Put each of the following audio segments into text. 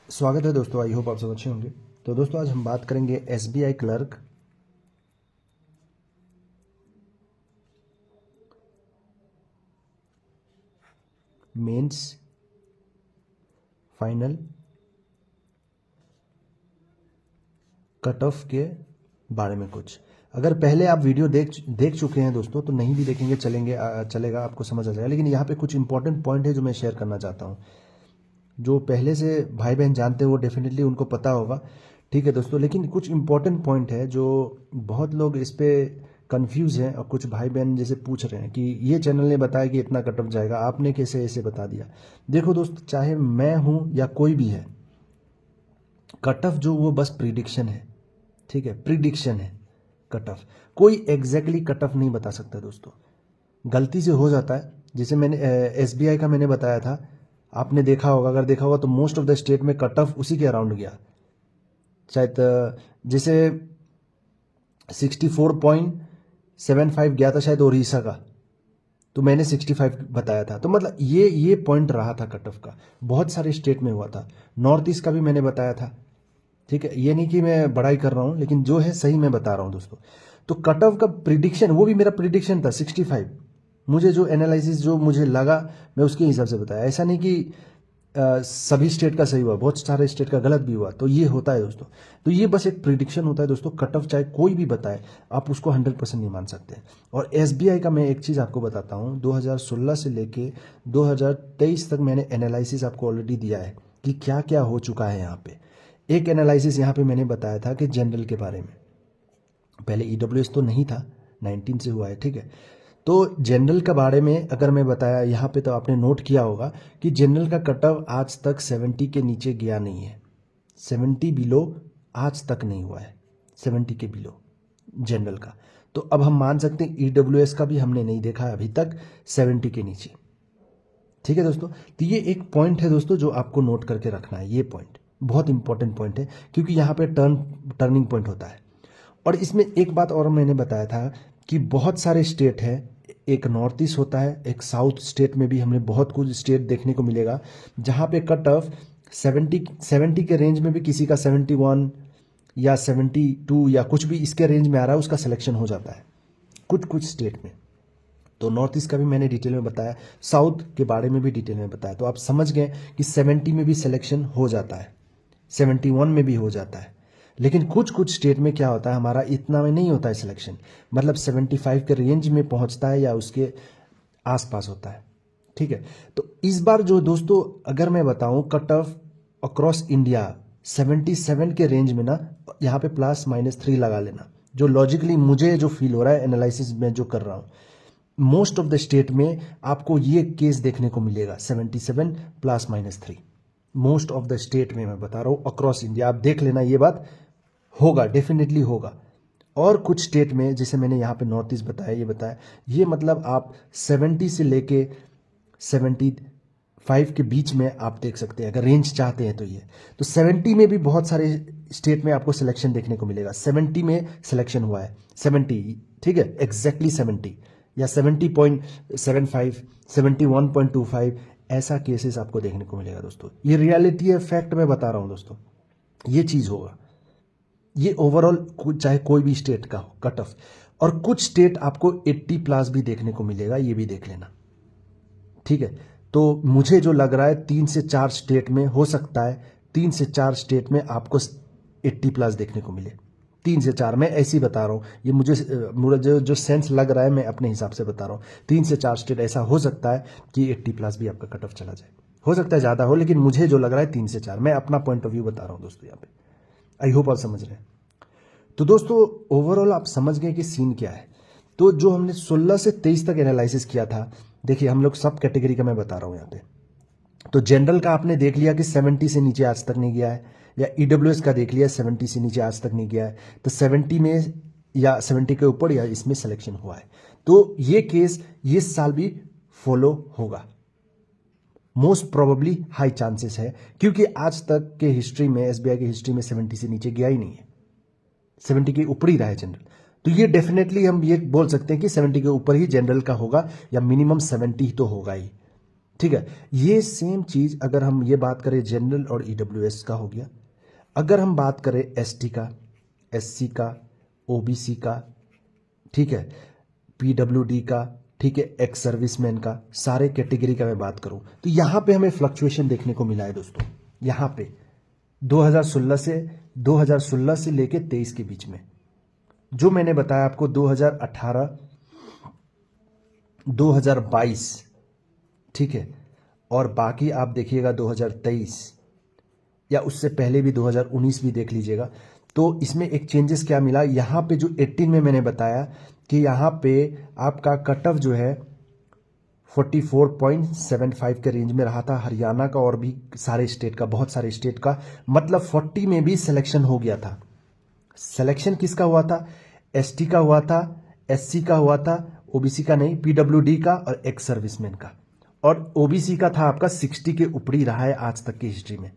स्वागत है दोस्तों। आई होप आप सब अच्छे होंगे। तो दोस्तों आज हम बात करेंगे SBI clerk mains final cut off के बारे में कुछ। अगर पहले आप वीडियो देख चुके हैं दोस्तों तो नहीं भी देखेंगे चलेगा, आपको समझ आ जाएगा। लेकिन यहाँ पे कुछ इंपॉर्टेंट पॉइंट है जो मैं शेयर करना चाहता हूँ। जो पहले से भाई बहन जानते हैं वो डेफिनेटली उनको पता होगा, ठीक है दोस्तों। लेकिन कुछ इंपॉर्टेंट पॉइंट है जो बहुत लोग इस पे कंफ्यूज हैं और कुछ भाई बहन जैसे पूछ रहे हैं कि ये चैनल ने बताया कि इतना कट ऑफ जाएगा, आपने कैसे ऐसे बता दिया। देखो दोस्त, चाहे मैं हूं या कोई भी है, कट ऑफ जो वो बस प्रिडिक्शन है, ठीक है, प्रिडिक्शन है कट ऑफ। कोई एग्जैक्टली कट ऑफ नहीं बता सकता दोस्तों, गलती से हो जाता है। जैसे मैंने एसबीआई का मैंने बताया था, आपने देखा होगा, अगर देखा होगा तो मोस्ट ऑफ द स्टेट में कट ऑफ उसी के अराउंड गया। शायद जैसे 64.75 गया था शायद उड़ीसा का, तो मैंने 65 बताया था। तो मतलब ये पॉइंट रहा था कट ऑफ का, बहुत सारे स्टेट में हुआ था। नॉर्थ ईस्ट का भी मैंने बताया था, ठीक है। ये नहीं कि मैं बड़ाई कर रहा हूं, लेकिन जो है सही मैं बता रहा हूं दोस्तों। तो कट ऑफ का प्रिडिक्शन, वो भी मेरा प्रिडिक्शन था 65। मुझे जो एनालिसिस जो मुझे लगा मैं उसके हिसाब से बताया। ऐसा नहीं कि सभी स्टेट का सही हुआ, बहुत सारे स्टेट का गलत भी हुआ। तो ये होता है दोस्तों। तो ये बस एक प्रिडिक्शन होता है दोस्तों। कट ऑफ चाहे कोई भी बताए, आप उसको 100% नहीं मान सकते। और एसबीआई का मैं एक चीज़ आपको बताता हूँ, 2016 से लेके 2023 तक मैंने एनालिसिस आपको ऑलरेडी दिया है कि क्या क्या हो चुका है यहाँ पे। एक एनालिसिस यहाँ पे मैंने बताया था कि जनरल के बारे में, पहले ईडब्ल्यूएस तो नहीं था, 19 से हुआ है, ठीक है। तो जनरल के बारे में अगर मैं बताया यहाँ पे, तो आपने नोट किया होगा कि जनरल का कट ऑफ आज तक 70 के नीचे गया नहीं है। 70 बिलो आज तक नहीं हुआ है, 70 के बिलो जनरल का। तो अब हम मान सकते हैं ईडब्ल्यूएस का भी हमने नहीं देखा है अभी तक 70 के नीचे, ठीक है दोस्तों। तो ये एक पॉइंट है दोस्तों जो आपको नोट करके रखना है। ये पॉइंट बहुत इंपॉर्टेंट पॉइंट है, क्योंकि यहाँ पे टर्निंग पॉइंट होता है। और इसमें एक बात और मैंने बताया था कि बहुत सारे स्टेट है, एक नॉर्थ ईस्ट होता है, एक साउथ स्टेट में भी हमें बहुत कुछ स्टेट देखने को मिलेगा जहाँ पे कट ऑफ 70 के रेंज में भी किसी का 71 या 72 या कुछ भी इसके रेंज में आ रहा है, उसका सिलेक्शन हो जाता है कुछ स्टेट में। तो नॉर्थ ईस्ट का भी मैंने डिटेल में बताया, साउथ के बारे में भी डिटेल में बताया। तो आप समझ गए कि 70 में भी सिलेक्शन हो जाता है, 71 में भी हो जाता है। लेकिन कुछ स्टेट में क्या होता है, हमारा इतना में नहीं होता है सिलेक्शन, मतलब 75 के रेंज में पहुंचता है या उसके आसपास होता है, ठीक है। तो इस बार जो दोस्तों अगर मैं बताऊं कट ऑफ अक्रॉस इंडिया 77 के रेंज में ना, यहाँ पे ±3 लगा लेना, जो लॉजिकली मुझे जो फील हो रहा है एनालिसिस में जो कर रहा हूं, मोस्ट ऑफ द स्टेट में आपको ये केस देखने को मिलेगा 77 ±3। मोस्ट ऑफ द स्टेट में मैं बता रहा हूं अक्रॉस इंडिया, आप देख लेना, ये बात होगा, डेफिनेटली होगा। और कुछ स्टेट में जैसे मैंने यहाँ पे नॉर्थ ईस्ट बताया, ये बताया, ये मतलब आप 70 से लेके 75 के बीच में आप देख सकते हैं अगर रेंज चाहते हैं तो। ये तो 70 में भी बहुत सारे स्टेट में आपको सिलेक्शन देखने को मिलेगा। 70 में सिलेक्शन हुआ है, 70, ठीक है, एग्जैक्टली 70 या 70.75, 71.25, ऐसा केसेस आपको देखने को मिलेगा दोस्तों। ये रियलिटी है, फैक्ट मैं बता रहा हूं दोस्तों, ये चीज होगा। ये ओवरऑल चाहे कोई भी स्टेट का हो कट ऑफ। और कुछ स्टेट आपको 80+ भी देखने को मिलेगा, ये भी देख लेना, ठीक है। तो मुझे जो लग रहा है 3 से 4 स्टेट में हो सकता है, 3 से 4 स्टेट में आपको 80+ देखने को मिले। 3 से 4 मैं ऐसे ही बता रहा हूँ, ये मुझे जो सेंस लग रहा है मैं अपने हिसाब से बता रहा हूँ। 3 से 4 स्टेट ऐसा हो सकता है कि 80+ भी आपका कट ऑफ चला जाए, हो सकता है ज़्यादा हो, लेकिन मुझे जो लग रहा है 3 से 4, मैं अपना पॉइंट ऑफ व्यू बता रहा हूँ दोस्तों यहाँ पे। आई होप आप समझ रहे हैं। तो दोस्तों ओवरऑल आप समझ गए कि सीन क्या है। तो जो हमने 16 से 23 तक एनालिसिस किया था, देखिए हम लोग सब कैटेगरी का मैं बता रहा हूँ यहाँ पे। तो जनरल का आपने देख लिया कि 70 से नीचे आज तक नहीं गया है, या ईडब्ल्यूएस का देख लिया 70 से नीचे आज तक नहीं गया है। तो 70 में या 70 के ऊपर या इसमें सिलेक्शन हुआ है। तो ये केस ये साल भी फॉलो होगा, मोस्ट प्रोबेबली हाई चांसेस है, क्योंकि आज तक के हिस्ट्री में, एसबीआई की हिस्ट्री में 70 से नीचे गया ही नहीं है, 70 के ऊपर ही रहा है जनरल। तो ये डेफिनेटली हम ये बोल सकते हैं कि 70 के ऊपर ही जनरल का होगा, या मिनिमम 70 ही तो होगा ही, ठीक है, ये सेम चीज अगर हम ये बात करें जनरल और ईडब्ल्यूएस का हो गया, अगर हम बात करें एसटी का, एससी का, ओबीसी का, ठीक है, पीडब्ल्यूडी का, ठीक है, एक्स सर्विसमैन का, सारे कैटेगरी का मैं बात करूं तो यहां पे हमें फ्लक्चुएशन देखने को मिला है दोस्तों। यहां पे 2016 से लेके 23 के बीच में जो मैंने बताया आपको 2018 2022, ठीक है, और बाकी आप देखिएगा 2023 या उससे पहले भी 2019 भी देख लीजिएगा। तो इसमें एक चेंजेस क्या मिला, यहां पे जो 18 में मैंने बताया कि यहां पे आपका कट ऑफ जो है 44.75 के रेंज में रहा था, हरियाणा का और भी सारे स्टेट का, बहुत सारे स्टेट का, मतलब 40 में भी सिलेक्शन हो गया था। सिलेक्शन किसका हुआ था, एसटी का हुआ था, एससी का हुआ था, ओबीसी का नहीं, पीडब्ल्यूडी का और एक्स सर्विसमैन का, और ओबीसी का था आपका 60 के ऊपर ही रहा है आज तक की हिस्ट्री में,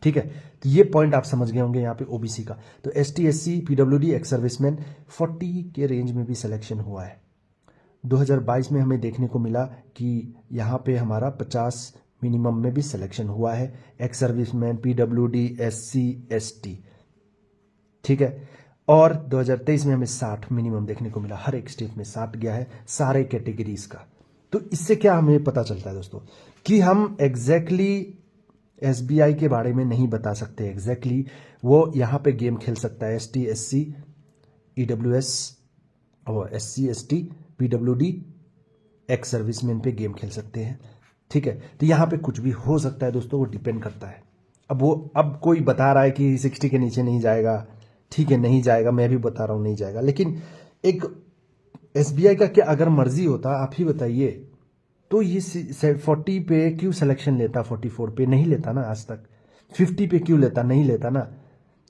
ठीक है। तो ये पॉइंट आप समझ गए होंगे यहाँ पे ओबीसी का। तो ST, SC, PWD, ex serviceman 40 के रेंज में भी सिलेक्शन हुआ है। 2022 में हमें देखने को मिला कि यहाँ पे हमारा 50 मिनिमम में भी सिलेक्शन हुआ है, ex serviceman, PWD, SC, ST, ठीक है। और 2023 में हमें 60 मिनिमम देखने को मिला, हर एक स्टेट में 60 गया है सारे कैटेगरीज का। तो इससे क्या हमें पता चलता है दोस्तों कि हम एग्जैक्टली एसबीआई के बारे में नहीं बता सकते एग्जैक्टली, वो यहाँ पे गेम खेल सकता है, एसटी, एससी, ईडब्ल्यूएस और SC, ST, PWD, ex serviceman पे गेम खेल सकते हैं, ठीक है। तो यहाँ पे कुछ भी हो सकता है दोस्तों, वो डिपेंड करता है। अब कोई बता रहा है कि 60 के नीचे नहीं जाएगा, ठीक है, नहीं जाएगा, मैं भी बता रहा हूँ नहीं जाएगा, लेकिन एक एसबीआई का क्या अगर मर्जी होता, आप ही बताइए, तो ये 40 पे क्यों सिलेक्शन लेता, 44 पे नहीं लेता ना आज तक, 50 पे क्यों लेता, नहीं लेता ना।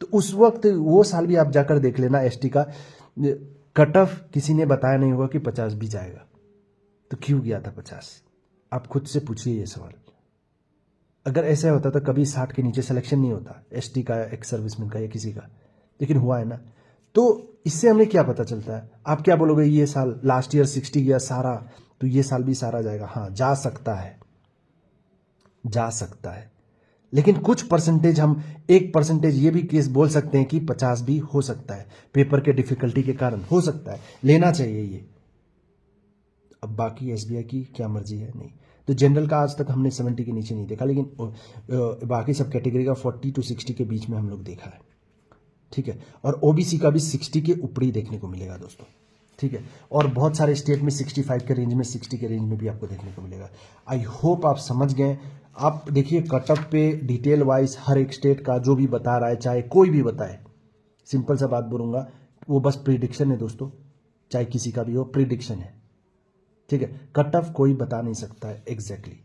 तो उस वक्त वो साल भी आप जाकर देख लेना, एसटी का कट ऑफ किसी ने बताया नहीं होगा कि 50 भी जाएगा, तो क्यों गया था 50, आप खुद से पूछिए ये सवाल। अगर ऐसा होता तो कभी 60 के नीचे सिलेक्शन नहीं होता एसटी का, एक्स सर्विसमैन का या किसी का, लेकिन हुआ है ना। तो इससे हमें क्या पता चलता है, आप क्या बोलोगे, ये साल लास्ट ईयर 60 गया सारा, तो ये साल भी सारा जाएगा, हाँ जा सकता है, जा सकता है, लेकिन कुछ परसेंटेज, हम 1% ये भी केस बोल सकते हैं कि 50 भी हो सकता है, पेपर के डिफिकल्टी के कारण हो सकता है, लेना चाहिए ये। अब बाकी एसबीआई की क्या मर्जी है, नहीं। तो जनरल का आज तक हमने 70 के नीचे नहीं देखा, लेकिन बाकी सब कैटेगरी का 40 to 60 के बीच में हम लोग देखा है, ठीक है। और ओबीसी का भी 60 के ऊपर ही देखने को मिलेगा दोस्तों, ठीक है। और बहुत सारे स्टेट में 65 के रेंज में, 60 के रेंज में भी आपको देखने को मिलेगा। आई होप आप समझ गए। आप देखिए कट ऑफ पे डिटेल वाइज हर एक स्टेट का जो भी बता रहा है, चाहे कोई भी बताए, सिंपल सा बात बोलूँगा, वो बस प्रिडिक्शन है दोस्तों, चाहे किसी का भी हो, प्रिडिक्शन है, ठीक है। कट ऑफ कोई बता नहीं सकता है एग्जैक्टली।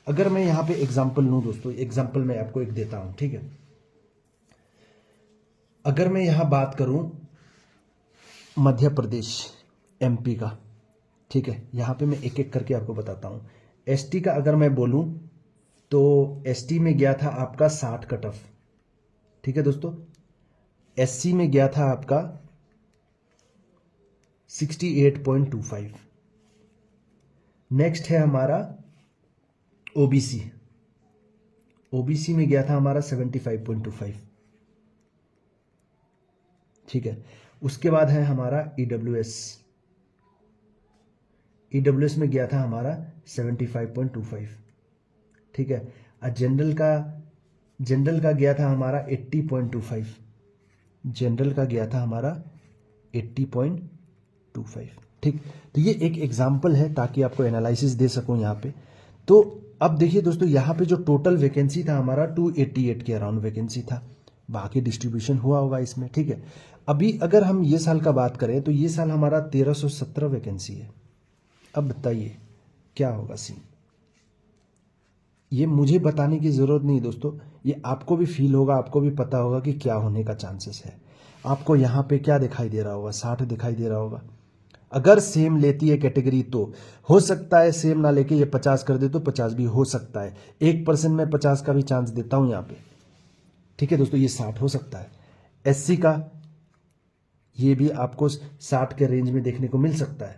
अगर मैं यहाँ पे एग्जाम्पल लूँ दोस्तों, एग्जाम्पल मैं आपको एक देता हूँ, ठीक है। अगर मैं यहाँ बात करूँ मध्य प्रदेश, एमपी का, ठीक है, यहाँ पे मैं एक एक करके आपको बताता हूँ। एसटी का अगर मैं बोलूँ तो एसटी में गया था आपका 60 कट ऑफ, ठीक है दोस्तों। एससी में गया था आपका 68.25। नेक्स्ट है हमारा ओबीसी, ओबीसी में गया था हमारा 75.25, ठीक है। उसके बाद है हमारा ईडब्ल्यूएस, ईडब्ल्यूएस में गया था हमारा 75.25, ठीक है। और जनरल का गया था हमारा 80.25, जनरल का गया था हमारा 80.25, ठीक। तो ये एक एग्जाम्पल है ताकि आपको एनालिसिस दे सकूं यहाँ पे। तो अब देखिए दोस्तों, यहाँ पे जो टोटल वैकेंसी था हमारा 288 के अराउंड वैकेंसी था, बाकी डिस्ट्रीब्यूशन हुआ होगा इसमें, ठीक है। अभी अगर हम ये साल का बात करें तो ये साल हमारा 1317 वैकेंसी है। अब बताइए क्या होगा सीन, ये मुझे बताने की ज़रूरत नहीं दोस्तों, ये आपको भी फील होगा, आपको भी पता होगा कि क्या होने का चांसेस है। आपको यहाँ पे क्या दिखाई दे रहा होगा, 60 दिखाई दे रहा होगा। अगर सेम लेती है कैटेगरी तो हो सकता है, सेम ना लेके ये 50 कर दे तो 50 भी हो सकता है, 1% में 50 का भी चांस देता हूँ यहाँ पे, ठीक है दोस्तों, ये 60 हो सकता है। एससी का ये भी आपको 60 के रेंज में देखने को मिल सकता है,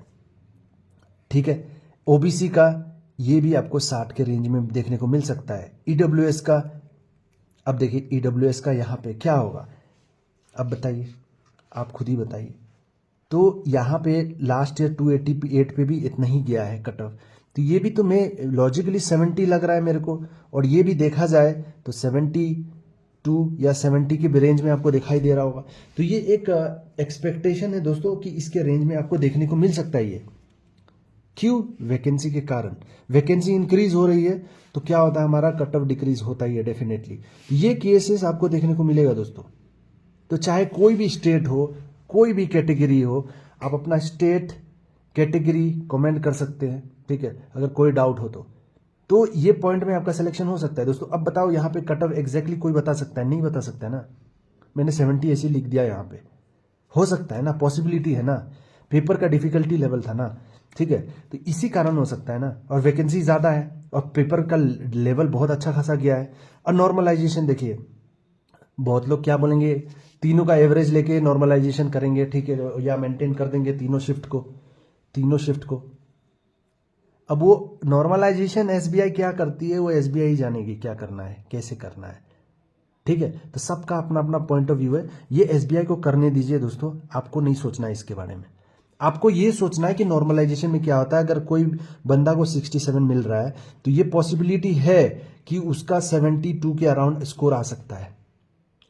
ठीक है। ओबीसी का ये भी आपको 60 के रेंज में देखने को मिल सकता है। EWS का, अब देखिए EWS का यहाँ पे क्या होगा, अब बताइए, आप खुद ही बताइए। तो यहाँ पे लास्ट ईयर 288 पे भी इतना ही गया है कट ऑफ, तो ये भी तो मैं लॉजिकली 70 लग रहा है मेरे को, और ये भी देखा जाए तो 72 या 70 के रेंज में आपको दिखाई दे रहा होगा। तो ये एक एक्सपेक्टेशन है दोस्तों कि इसके रेंज में आपको देखने को मिल सकता है। ये क्यों? वैकेंसी के कारण। वैकेंसी इंक्रीज हो रही है तो क्या होता है, हमारा कट ऑफ डिक्रीज होता ही है डेफिनेटली। ये केसेस आपको देखने को मिलेगा दोस्तों। तो चाहे कोई भी स्टेट हो, कोई भी कैटेगरी हो, आप अपना स्टेट कैटेगरी कमेंट कर सकते हैं, ठीक है, अगर कोई डाउट हो तो ये पॉइंट में आपका सिलेक्शन हो सकता है दोस्तों। अब बताओ यहाँ पे कट ऑफ एग्जैक्टली कोई बता सकता है? नहीं बता सकता है ना। मैंने 70 ऐसे लिख दिया यहाँ पे, हो सकता है ना, पॉसिबिलिटी है ना, पेपर का डिफिकल्टी लेवल था ना, ठीक है, तो इसी कारण हो सकता है ना। और वैकेंसी ज़्यादा है और पेपर का लेवल बहुत अच्छा खासा गया है। और नॉर्मलाइजेशन देखिए, बहुत लोग क्या बोलेंगे, तीनों का एवरेज लेके नॉर्मलाइजेशन करेंगे, ठीक है, या मेंटेन कर देंगे तीनों शिफ्ट को। अब वो नॉर्मलाइजेशन एसबीआई क्या करती है, वो एसबीआई जानेगी क्या करना है, कैसे करना है, ठीक है। तो सबका अपना अपना पॉइंट ऑफ व्यू है। ये एसबीआई को करने दीजिए दोस्तों, आपको नहीं सोचना है इसके बारे में। आपको ये सोचना है कि नॉर्मलाइजेशन में क्या होता है। अगर कोई बंदा को 67 मिल रहा है तो ये पॉसिबिलिटी है कि उसका 72 के अराउंड स्कोर आ सकता है।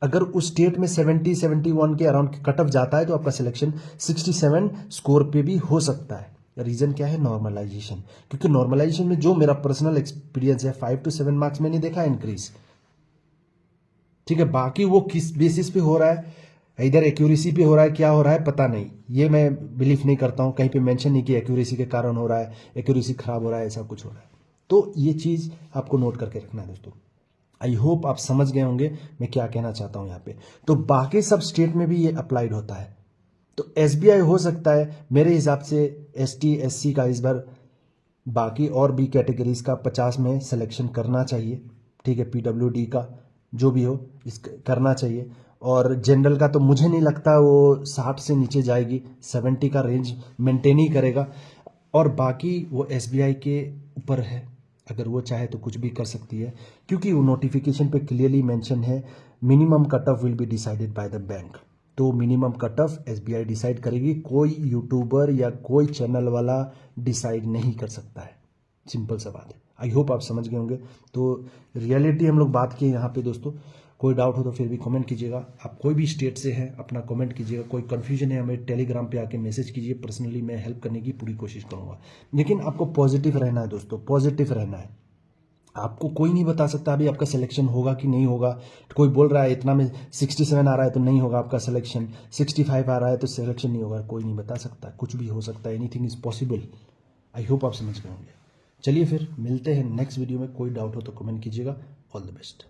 अगर उस स्टेट में 70-71 के अराउंड कट ऑफ जाता है तो आपका सिलेक्शन 67 स्कोर पे भी हो सकता है। रीजन क्या है? नॉर्मलाइजेशन। क्योंकि नॉर्मलाइजेशन में जो मेरा पर्सनल एक्सपीरियंस है, 5 to 7 मार्क्स मैंने देखा इंक्रीज, ठीक है। बाकी वो किस बेसिस पे हो रहा है, इधर एक्यूरेसी पे हो रहा है, क्या हो रहा है पता नहीं, ये मैं बिलीव नहीं करता हूँ। कहीं पे मेंशन नहीं कि एक्यूरेसी के कारण हो रहा है, एक्यूरेसी खराब हो रहा है, ऐसा कुछ हो रहा है। तो ये चीज़ आपको नोट करके रखना है दोस्तों। आई होप आप समझ गए होंगे मैं क्या कहना चाहता हूँ यहाँ पे। तो बाकी सब स्टेट में भी ये अप्लाइड होता है। तो एसबीआई हो सकता है मेरे हिसाब से एसटी एससी का इस बार, बाकी और भी कैटेगरीज का 50 में सिलेक्शन करना चाहिए, ठीक है। पीडब्ल्यूडी का जो भी हो इस करना चाहिए। और जनरल का तो मुझे नहीं लगता वो 60 से नीचे जाएगी, 70 का रेंज मेंटेन ही करेगा। और बाकी वो एसबीआई के ऊपर है, अगर वो चाहे तो कुछ भी कर सकती है, क्योंकि वो नोटिफिकेशन पे क्लियरली मेंशन है minimum cut off will be decided by the bank. तो minimum cut off SBI decide करेगी, कोई यूट्यूबर या कोई चैनल वाला डिसाइड नहीं कर सकता है। सिंपल सा बात है। आई होप आप समझ गए होंगे। तो रियलिटी हम लोग बात किए यहाँ पे दोस्तों। कोई डाउट हो तो फिर भी कमेंट कीजिएगा। आप कोई भी स्टेट से हैं अपना कमेंट कीजिएगा। कोई कन्फ्यूजन है हमें टेलीग्राम पे आके मैसेज कीजिए, पर्सनली मैं हेल्प करने की पूरी कोशिश करूँगा। लेकिन आपको पॉजिटिव रहना है दोस्तों, पॉजिटिव रहना है। आपको कोई नहीं बता सकता अभी आपका सिलेक्शन होगा कि नहीं होगा। कोई बोल रहा है इतना में 67 आ रहा है तो नहीं होगा आपका सिलेक्शन, 65 आ रहा है तो सिलेक्शन नहीं होगा। कोई नहीं बता सकता, कुछ भी हो सकता है, anything is possible. I hope आप समझ गए होंगे। चलिए फिर मिलते हैं नेक्स्ट वीडियो में। कोई डाउट हो तो कमेंट कीजिएगा। All the best.